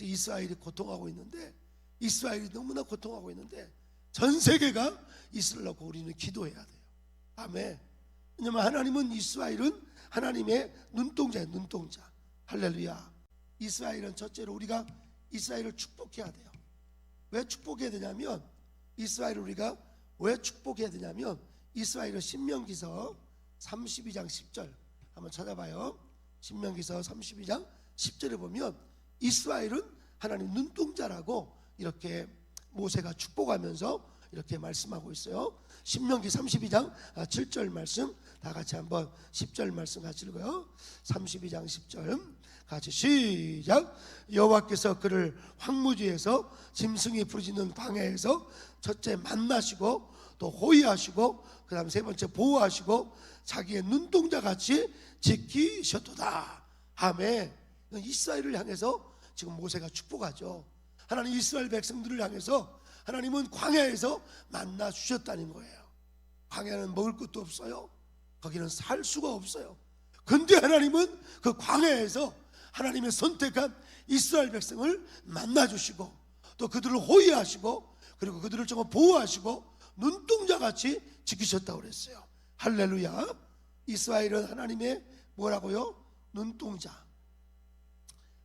이스라엘이 고통하고 있는데, 이스라엘이 너무나 고통하고 있는데 전 세계가 이스라엘 놓고 우리는 기도해야 돼요. 아멘. 왜냐하면 하나님은, 이스라엘은 하나님의 눈동자예요. 눈동자. 할렐루야. 이스라엘은 첫째로 우리가 이스라엘을 축복해야 돼요. 왜 축복해야 되냐면, 이스라엘을 우리가 왜 축복해야 되냐면, 이스라엘은 신명기서 32장 10절 한번 찾아봐요. 신명기서 32장 10절에 보면 이스라엘은 하나님 눈동자라고 이렇게 모세가 축복하면서 이렇게 말씀하고 있어요. 신명기 32장 7절 말씀 다 같이 한번 10절 말씀 같이 읽어요. 32장 10절 같이 시작. 여호와께서 그를 황무지에서 짐승이 부르짖는 광야에서 첫째 만나시고 또 호위하시고 그 다음 세 번째 보호하시고 자기의 눈동자같이 지키셨도다. 아멘. 이스라엘을 향해서 지금 모세가 축복하죠. 하나님 이스라엘 백성들을 향해서 하나님은 광야에서 만나 주셨다는 거예요. 광야는 먹을 것도 없어요. 거기는 살 수가 없어요. 근데 하나님은 그 광야에서 하나님의 선택한 이스라엘 백성을 만나 주시고 또 그들을 호위하시고 그리고 그들을 정말 보호하시고 눈동자같이 지키셨다고 그랬어요. 할렐루야. 이스라엘은 하나님의 뭐라고요? 눈동자.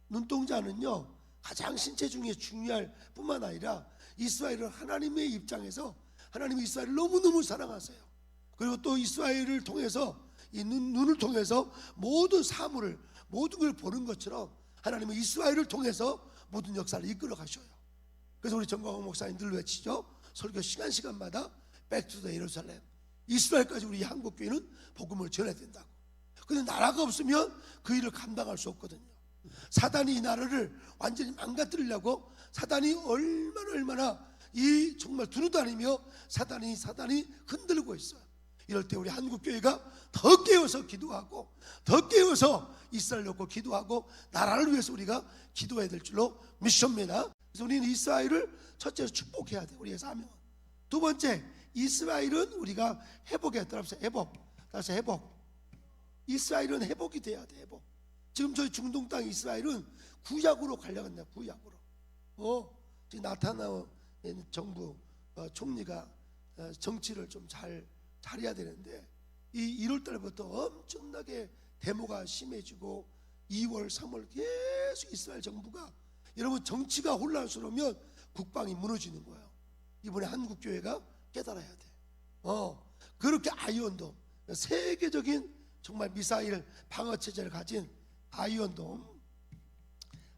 눈동자는요 가장 신체 중에 중요할 뿐만 아니라 이스라엘은 하나님의 입장에서 하나님이 이스라엘을 너무너무 사랑하세요. 그리고 또 이스라엘을 통해서 이 눈을 통해서 모든 사물을 모든 걸 보는 것처럼 하나님은 이스라엘을 통해서 모든 역사를 이끌어 가셔요. 그래서 우리 정광훈 목사님 늘 외치죠. 설교 시간마다 Back to the 예루살렘. 이스라엘까지 우리 한국교회는 복음을 전해야 된다고. 그런데 나라가 없으면 그 일을 감당할 수 없거든요. 사단이 이 나라를 완전히 망가뜨리려고 사단이 얼마나 이 정말 두루다니며 사단이 흔들고 있어요. 이럴 때 우리 한국교회가 더 깨어서 기도하고 더 깨어서 이스라엘 놓고 기도하고 나라를 위해서 우리가 기도해야 될 줄로 믿습니다. 그래서 우리는 이스라엘을 첫째로 축복해야 돼요. 우리의 사명은. 두 번째, 이스라엘은 우리가 회복해야 돼요. 다시 회복. 이스라엘은 회복이 돼야 돼. 회복. 지금 저희 중동 땅 이스라엘은 구약으로 가려고 한다. 구약으로. 지금 나타나는 정부 총리가 정치를 좀 잘해야 되는데 이 1월 달부터 엄청나게 데모가 심해지고 2월, 3월 계속 이스라엘 정부가 여러분 정치가 혼란스러우면 국방이 무너지는 거예요. 이번에 한국교회가 깨달아야 돼. 그렇게 아이언돔 세계적인 정말 미사일 방어체제를 가진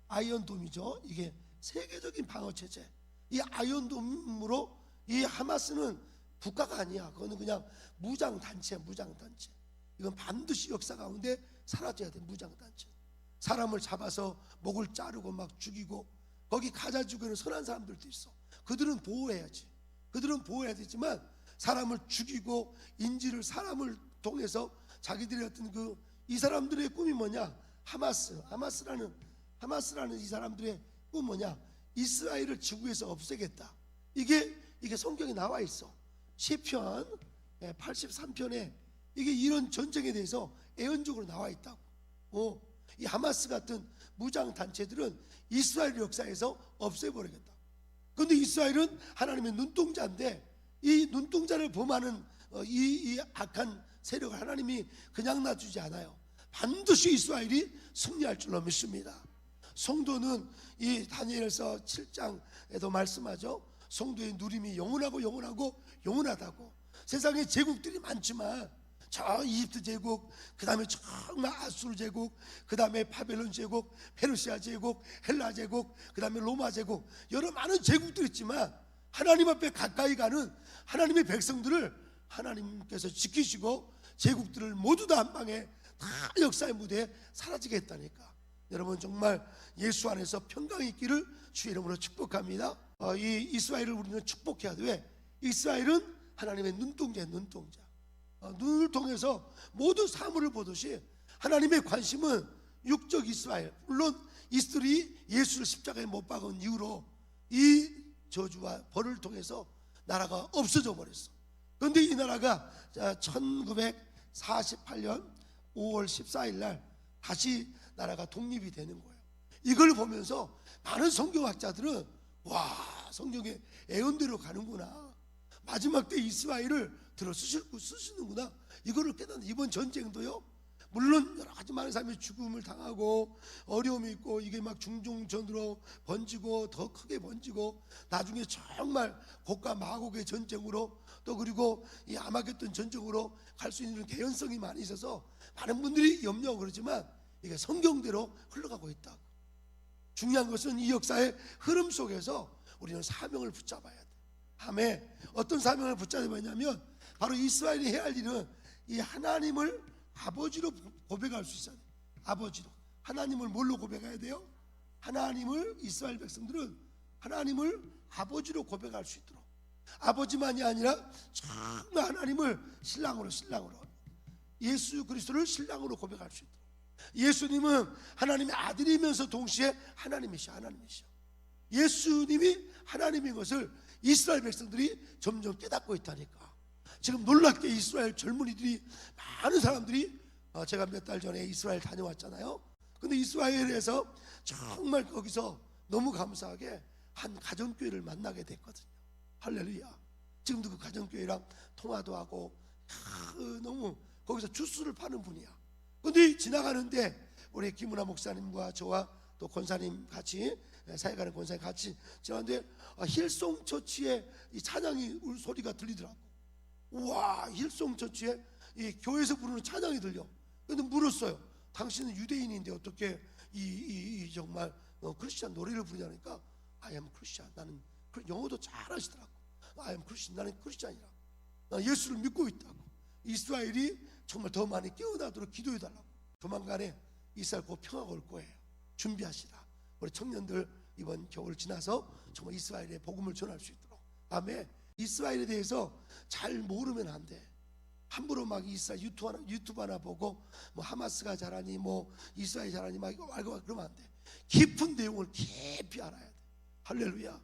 아이언돔이죠. 이게 세계적인 방어체제. 이 아이언돔으로 이 하마스는 국가가 아니야. 그거는 그냥 무장단체야. 무장단체. 이건 반드시 역사 가운데 사라져야 돼. 무장단체. 사람을 잡아서 목을 자르고 막 죽이고 거기 가자 죽이는 선한 사람들도 있어. 그들은 보호해야지. 그들은 보호해야 되지만 사람을 죽이고 인질을 사람을 통해서 자기들의 어떤 이 사람들의 꿈이 뭐냐? 하마스라는 이 사람들의 꿈 뭐냐? 이스라엘을 지구에서 없애겠다. 이게 성경에 나와 있어. 시편 83편에 이게 이런 전쟁에 대해서 애언적으로 나와 있다고. 이 하마스 같은 무장 단체들은 이스라엘 역사에서 없애버리겠다. 그런데 이스라엘은 하나님의 눈동자인데 이 눈동자를 범하는 이 악한 세력을 하나님이 그냥 놔두지 않아요. 반드시 이스라엘이 승리할 줄로 믿습니다. 성도는 이 다니엘서 7장에도 말씀하죠. 성도의 누림이 영원하다고. 세상에 제국들이 많지만 저 이집트 제국, 그 다음에 정말 아수르 제국, 그 다음에 바벨론 제국, 페르시아 제국, 헬라 제국, 그 다음에 로마 제국, 여러 많은 제국들이 있지만 하나님 앞에 가까이 가는 하나님의 백성들을 하나님께서 지키시고 제국들을 모두 다 한 방에 다 역사의 무대에 사라지게 했다니까. 여러분 정말 예수 안에서 평강이 있기를 주의 이름으로 축복합니다. 이 이스라엘을 우리는 축복해야 돼. 왜? 이스라엘은 하나님의 눈동자예요. 눈동자. 눈을 통해서 모든 사물을 보듯이 하나님의 관심은 육적 이스라엘. 물론 이스라엘이 예수를 십자가에 못 박은 이후로 이 저주와 벌을 통해서 나라가 없어져 버렸어. 그런데 이 나라가 1948년 5월 14일 날 다시 나라가 독립이 되는 거예요. 이걸 보면서 많은 성경학자들은 와, 성경의 예언대로 가는구나, 마지막 때 이스라엘을 들어 쓰시는구나, 이거를 깨닫는. 이번 전쟁도요, 물론 여러 가지 많은 사람이 죽음을 당하고 어려움이 있고, 이게 막 중종전으로 번지고 더 크게 번지고, 나중에 정말 곡과 마곡의 전쟁으로, 또 그리고 이 아마겟돈 전쟁으로 갈 수 있는 개연성이 많이 있어서 많은 분들이 염려하고 그러지만, 이게 성경대로 흘러가고 있다. 중요한 것은 이 역사의 흐름 속에서 우리는 사명을 붙잡아야 돼. 아멘. 어떤 사명을 붙잡아야 하냐면, 바로 이스라엘이 해야 할 일은 이 하나님을 아버지로 고백할 수 있어야 돼. 아버지로. 하나님을 뭘로 고백해야 돼요? 하나님을, 이스라엘 백성들은 하나님을 아버지로 고백할 수 있도록, 아버지만이 아니라 정말 하나님을 신랑으로 예수 그리스도를 신랑으로 고백할 수 있도록. 예수님은 하나님의 아들이면서 동시에 하나님이셔. 예수님이 하나님인 것을 이스라엘 백성들이 점점 깨닫고 있다니까. 지금 놀랍게 이스라엘 젊은이들이, 많은 사람들이, 제가 몇 달 전에 이스라엘 다녀왔잖아요. 근데 이스라엘에서 정말 거기서 너무 감사하게 한 가정교회를 만나게 됐거든요. 할렐루야. 지금도 그 가정교회랑 통화도 하고, 너무 거기서 주스를 파는 분이야. 근데 지나가는데 우리 김은하 목사님과 저와 또 권사님 같이, 사역하는 권사님 같이 지나가는데, 힐송 처치의 이 찬양이 소리가 들리더라고. 우와, 힐송 처치에 이 교회에서 부르는 찬양이 들려. 근데 물었어요. 당신은 유대인인데 어떻게 이 정말 크리스찬 노래를 부르냐니까, I am Christian. 나는 영어도 잘하시더라고. I am Christian. 나는 크리스찬이라. 나 예수를 믿고 있다고. 이스라엘이 정말 더 많이 깨어나도록 기도해달라고. 조만간에 이스라엘 곧 평화가 올 거예요. 준비하시라. 우리 청년들 이번 겨울 지나서 정말 이스라엘의 복음을 전할 수 있도록. 아멘. 이스라엘에 대해서 잘 모르면 안 돼. 함부로 막 이스라엘 유튜브 하나 보고 뭐 하마스가 잘하니 뭐 이스라엘 잘하니 막 이거 알고 그러면 안 돼. 깊은 내용을 깊이 알아야 돼. 할렐루야.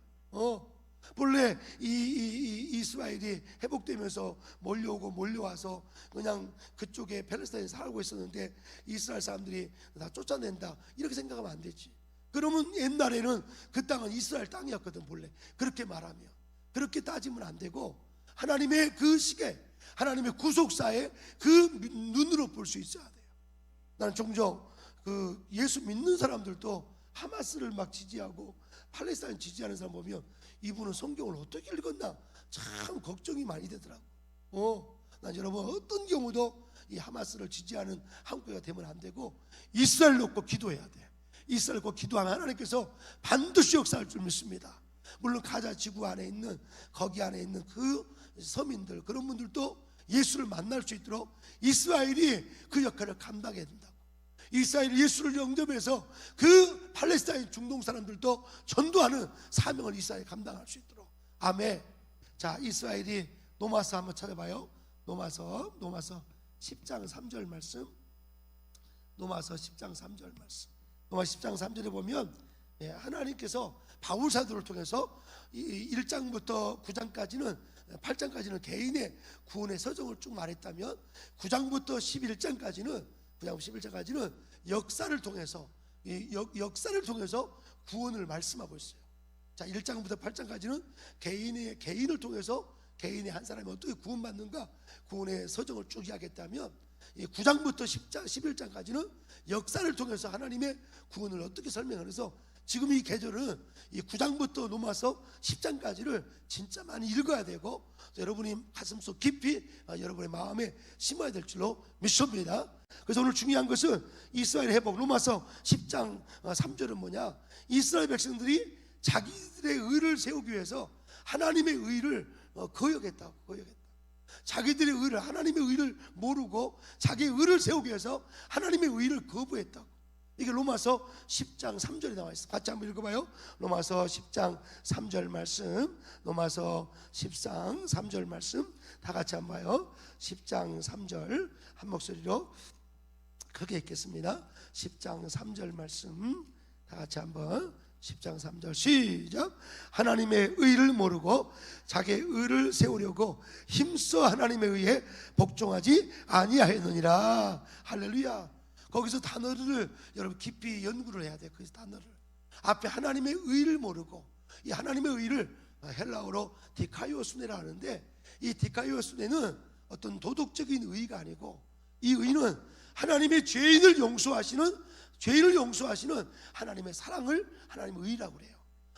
본래 이 이스라엘이 회복되면서 몰려와서 그냥 그쪽에 팔레스타인에 살고 있었는데, 이스라엘 사람들이 다 쫓아낸다, 이렇게 생각하면 안 되지. 그러면 옛날에는 그 땅은 이스라엘 땅이었거든. 본래 그렇게 말하면, 그렇게 따지면 안 되고, 하나님의 그 시계, 하나님의 구속사에 그 눈으로 볼 수 있어야 돼요. 나는 종종 그 예수 믿는 사람들도 하마스를 막 지지하고 팔레스타인 지지하는 사람 보면, 이분은 성경을 어떻게 읽었나 참 걱정이 많이 되더라고. 난 여러분, 어떤 경우도 이 하마스를 지지하는 한국교회가 되면 안 되고, 이스라엘 놓고 기도해야 돼. 이스라엘 놓고 기도하면 하나님께서 반드시 역사할 줄 믿습니다. 물론 가자 지구 안에 있는, 거기 안에 있는 그 서민들, 그런 분들도 예수를 만날 수 있도록 이스라엘이 그 역할을 감당해야 된다고. 이스라엘이 예수를 영접해서 그 팔레스타인 중동 사람들도 전도하는 사명을 이스라엘이 감당할 수 있도록. 아멘. 자, 이스라엘이 노마서 한번 찾아봐요. 노마서 10장 3절 말씀. 노마서 10장 3절 말씀. 노마서 10장 3절에 보면, 하나님께서 바울 사도를 통해서 1장부터 9장까지는, 8장까지는 개인의 구원의 서정을 쭉 말했다면, 9장부터 11장까지는 역사를 통해서, 역사를 통해서 구원을 말씀하고 있어요. 자, 1장부터 8장까지는 개인을 통해서 개인의 한 사람이 어떻게 구원받는가, 구원의 서정을 쭉 이야기했다면, 9장부터 11장까지는 역사를 통해서 하나님의 구원을 어떻게 설명을 해서, 지금 이 계절은 이 9장부터 넘어서 10장까지를 진짜 많이 읽어야 되고, 여러분이 가슴속 깊이 여러분의 마음에 심어야 될 줄로 믿습니다. 그래서 오늘 중요한 것은 이스라엘 회복. 로마서 10장 3절은 뭐냐? 이스라엘 백성들이 자기들의 의를 세우기 위해서 하나님의 의를 거역했다고. 자기들의 의를, 하나님의 의를 모르고 자기의 의를 세우기 위해서 하나님의 의를 거부했다고. 이게 로마서 10장 3절에 나와 있어요. 같이 한번 읽어봐요. 로마서 10장 3절 말씀. 로마서 10장 3절 말씀 다 같이 한번 봐요. 10장 3절 한 목소리로 크게 읽겠습니다. 10장 3절 말씀 다 같이 한번. 10장 3절 시작. 하나님의 의를 모르고 자기의 의를 세우려고 힘써 하나님의 의에 복종하지 아니하였느니라. 할렐루야. 거기서 단어를 여러분 깊이 연구를 해야 돼요. 그 단어를 앞에 하나님의 의를 모르고 이 하나님의 의를 헬라어로 디카이오스네라 하는데, 이 디카이오스네는 어떤 도덕적인 의가 아니고 이 의는 하나님의 죄인을 용서하시는 하나님의 사랑을 하나님의 의라고 그래요.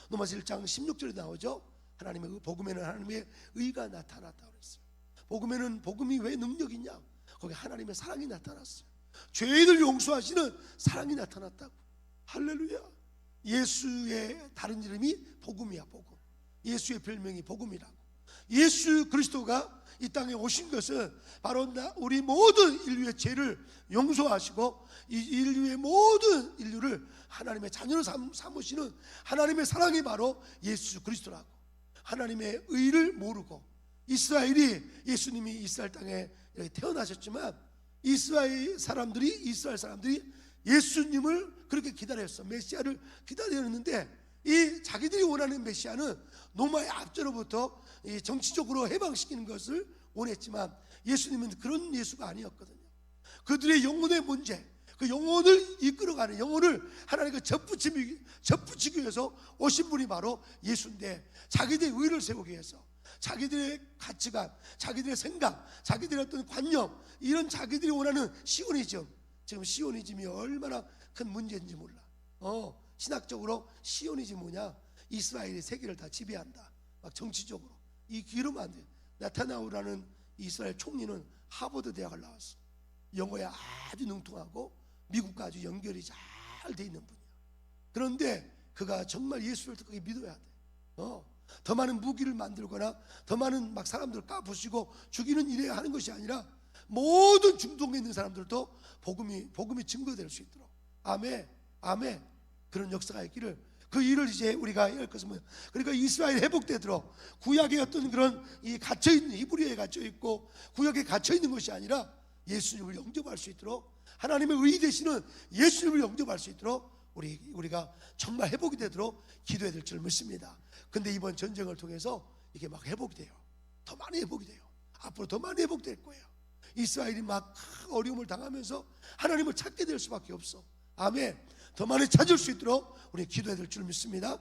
로마서 1장 16절에 나오죠. 하나님의 복음에는 하나님의 의가 나타났다고 그랬어요. 복음에는 복음이 왜 능력이 있냐? 거기 하나님의 사랑이 나타났어요. 죄인을 용서하시는 사랑이 나타났다고. 할렐루야. 예수의 다른 이름이 복음이야. 복음. 예수의 별명이 복음이라고. 예수 그리스도가 이 땅에 오신 것은 바로 우리 모든 인류의 죄를 용서하시고 이 인류의 모든 인류를 하나님의 자녀로 삼으시는 하나님의 사랑이 바로 예수 그리스도라고. 하나님의 의를 모르고 이스라엘이, 예수님이 이스라엘 땅에 태어나셨지만 이스라엘 사람들이 예수님을 그렇게 기다렸어. 메시아를 기다렸는데 이 자기들이 원하는 메시아는 로마의 압제로부터 이 정치적으로 해방시키는 것을 원했지만 예수님은 그런 예수가 아니었거든요. 그들의 영혼의 문제, 그 영혼을 이끌어가는, 영혼을 하나님과 접붙이기 위해서 오신 분이 바로 예수인데, 자기들의 의를 세우기 위해서 자기들의 가치관, 자기들의 생각, 자기들의 어떤 관념, 이런 자기들이 원하는 시오니즘, 지금 시오니즘이 얼마나 큰 문제인지 몰라. 신학적으로 시오니즘 뭐냐? 이스라엘이 세계를 다 지배한다. 막 정치적으로. 이러면 안 돼. 나타나우라는 이스라엘 총리는 하버드 대학을 나왔어. 영어에 아주 능통하고 미국과 아주 연결이 잘 돼 있는 분이야. 그런데 그가 정말 예수를 그렇게 믿어야 돼. 더 많은 무기를 만들거나 더 많은 막 사람들을 까부시고 죽이는 일에 하는 것이 아니라 모든 중동에 있는 사람들도 복음이 증거될 수 있도록. 아멘. 그런 역사가 있기를, 그 일을 이제 우리가 할 것은 뭐예요? 그러니까 이스라엘 회복되도록 구약의 어떤 그런 이 갇혀있는, 히브리어에 갇혀있고 구약에 갇혀있는 것이 아니라 예수님을 영접할 수 있도록, 하나님의 의 되시는 예수님을 영접할 수 있도록 우리가 정말 회복이 되도록 기도해야 될 줄 믿습니다. 근데 이번 전쟁을 통해서 이게 막 회복이 돼요. 더 많이 회복이 돼요. 앞으로 더 많이 회복될 거예요. 이스라엘이 막 어려움을 당하면서 하나님을 찾게 될 수밖에 없어. 아멘. 더 많이 찾을 수 있도록 우리 기도해야 될 줄 믿습니다.